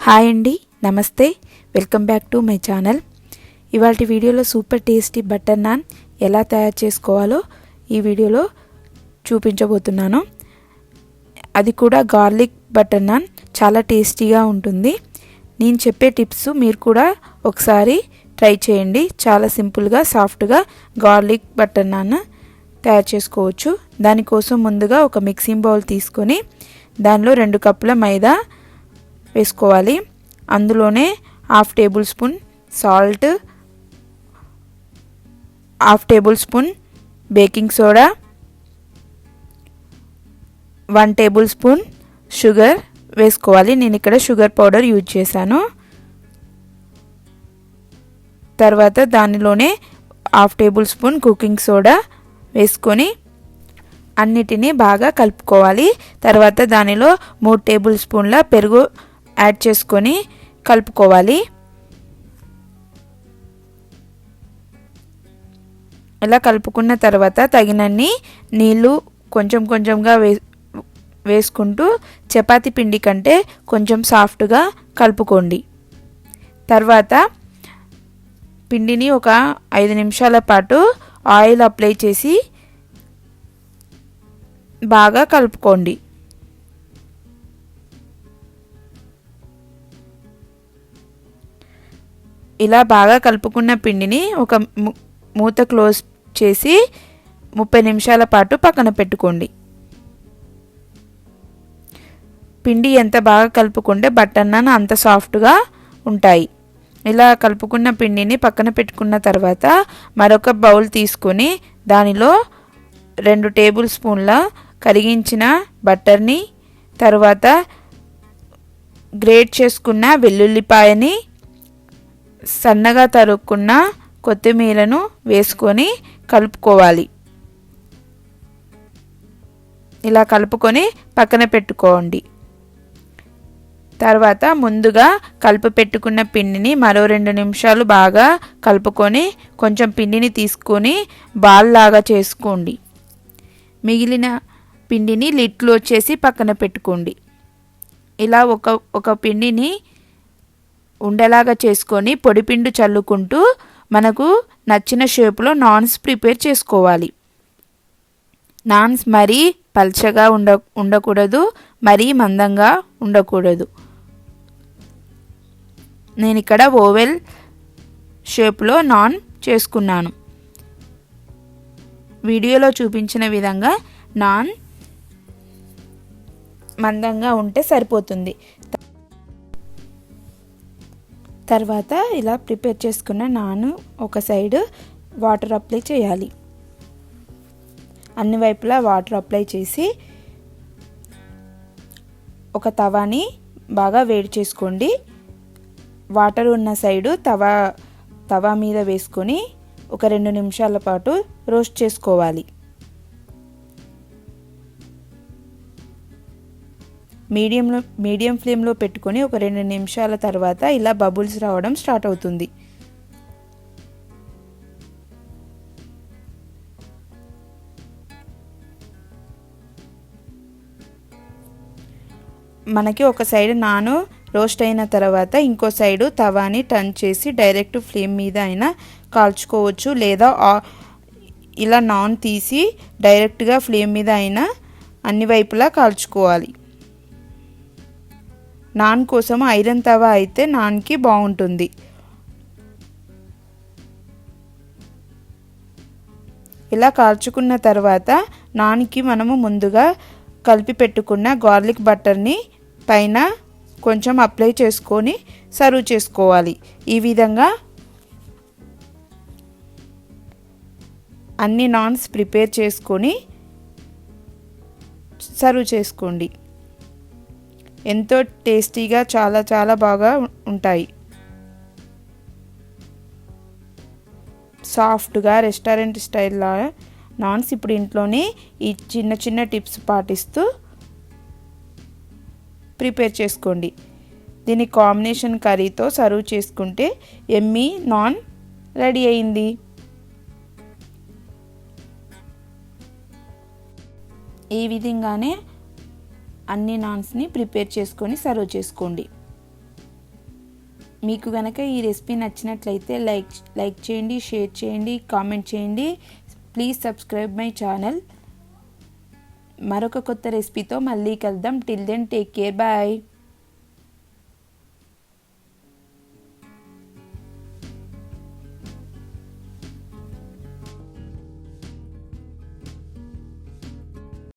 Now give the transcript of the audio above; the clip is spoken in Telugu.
హాయ్ అండి, నమస్తే. Welcome back to my channel. ఇవాల్టి వీడియోలో సూపర్ టేస్టీ బటర్ నాన్ ఎలా తయారు చేసుకోవాలో ఈ వీడియోలో చూపించబోతున్నాను. అది కూడా గార్లిక్ బటర్ నాన్ చాలా టేస్టీగా ఉంటుంది. నేను చెప్పే టిప్స్ మీరు కూడా ఒకసారి ట్రై చేయండి. చాలా సింపుల్గా సాఫ్ట్గా గార్లిక్ బటర్ నాన్ తయారు చేసుకోవచ్చు. దానికోసం ముందుగా ఒక మిక్సింగ్ బౌల్ తీసుకొని దానిలో 2 కప్పుల మైదా వేసుకోవాలి. అందులోనే 1/2 table spoon salt, 1/2 table spoon baking soda, 1 table spoon sugar వేసుకోవాలి. నేను ఇక్కడ షుగర్ పౌడర్ యూజ్ చేశాను. తర్వాత దానిలోనే 1/2 టేబుల్ స్పూన్ కుకింగ్ సోడా వేసుకొని అన్నిటినీ బాగా కలుపుకోవాలి. తర్వాత దానిలో 3 టేబుల్ స్పూన్ల పెరుగు యాడ్ చేసుకొని కలుపుకోవాలి. ఇలా కలుపుకున్న తర్వాత తగినన్ని నీళ్ళు కొంచెం కొంచెంగా వేసుకుంటూ చపాతీ పిండి కంటే కొంచెం సాఫ్ట్గా కలుపుకోండి. తర్వాత పిండిని ఒక 5 నిమిషాల పాటు ఆయిల్ అప్లై చేసి బాగా కలుపుకోండి. ఇలా బాగా కలుపుకున్న పిండిని ఒక మూత క్లోజ్ చేసి 30 నిమిషాల పాటు పక్కన పెట్టుకోండి. పిండి ఎంత బాగా కలుపుకుంటే బటర్ నాన్ అంత సాఫ్ట్గా ఉంటాయి. ఇలా కలుపుకున్న పిండిని పక్కన పెట్టుకున్న తర్వాత మరొక బౌల్ తీసుకొని దానిలో 2 టేబుల్ స్పూన్ల కరిగించిన బటర్ని, తర్వాత గ్రేట్ చేసుకున్న వెల్లుల్లిపాయని, సన్నగా తరుక్కున్న కొత్తిమీరను వేసుకొని కలుపుకోవాలి. ఇలా కలుపుకొని పక్కన పెట్టుకోండి. తర్వాత ముందుగా కలిపి పెట్టుకున్న పిండిని మరో 2 నిమిషాలు బాగా కలుపుకొని కొంచెం పిండిని తీసుకొని బాల్ లాగా చేసుకోండి. మిగిలిన పిండిని లిడ్లో వచ్చేసి పక్కన పెట్టుకోండి. ఇలా ఒక పిండిని ఉండలాగా చేసుకొని పొడిపిండి చల్లుకుంటూ మనకు నచ్చిన షేప్లో నాన్స్ ప్రిపేర్ చేసుకోవాలి. నాన్స్ మరీ పల్చగా ఉండకూడదు, మరీ మందంగా ఉండకూడదు. నేను ఇక్కడ ఓవెల్ షేప్లో నాన్ చేసుకున్నాను. వీడియోలో చూపించిన విధంగా నాన్ మందంగా ఉంటే సరిపోతుంది. తర్వాత ఇలా ప్రిపేర్ చేసుకున్న నాన్ ఒక సైడ్ వాటర్ అప్లై చేయాలి. అన్ని వైపులా వాటర్ అప్లై చేసి ఒక తవాని బాగా వేడి చేసుకోండి. వాటర్ ఉన్న సైడు తవా మీద వేసుకొని ఒక 2 నిమిషాల పాటు రోస్ట్ చేసుకోవాలి. మీడియం ఫ్లేమ్లో పెట్టుకొని ఒక 2 నిమిషాల తర్వాత ఇలా బబుల్స్ రావడం స్టార్ట్ అవుతుంది. మనకి ఒక సైడ్ నాను రోస్ట్ అయిన తర్వాత ఇంకో సైడు తవాని టర్న్ చేసి డైరెక్ట్ ఫ్లేమ్ మీద అయినా కాల్చుకోవచ్చు, లేదా ఇలా నాన్ తీసి డైరెక్ట్గా ఫ్లేమ్ మీద అయినా అన్ని వైపులా కాల్చుకోవాలి. నాన్ కోసం ఐరన్ తవా అయితే నాన్కి బాగుంటుంది. ఇలా కాల్చుకున్న తర్వాత నాన్కి మనము ముందుగా కలిపి పెట్టుకున్న గార్లిక్ బటర్ని పైన కొంచెం అప్లై చేసుకొని సర్వ్ చేసుకోవాలి. ఈ విధంగా అన్ని నాన్స్ ప్రిపేర్ చేసుకొని సర్వ్ చేసుకోండి. ఎంతో టేస్టీగా చాలా చాలా బాగా ఉంటాయి. సాఫ్ట్గా రెస్టారెంట్ స్టైల్లో నాన్స్ ఇప్పుడు ఇంట్లోనే ఈ చిన్న చిన్న టిప్స్ పాటిస్తూ ప్రిపేర్ చేసుకోండి. దీని కాంబినేషన్ కర్రీతో సర్వ్ చేసుకుంటే ఎమ్మీ నాన్ రెడీ అయింది. ఈ విధంగానే అన్ని నాన్స్ని ప్రిపేర్ చేసుకొని సర్వ్ చేసుకోండి. మీకు గనక ఈ రెసిపీ నచ్చినట్లయితే లైక్ చేయండి, షేర్ చేయండి, కామెంట్ చేయండి. Please subscribe my channel. మరొక కొత్త రెసిపీతో మళ్ళీ కలుద్దాం. Till then take care, bye.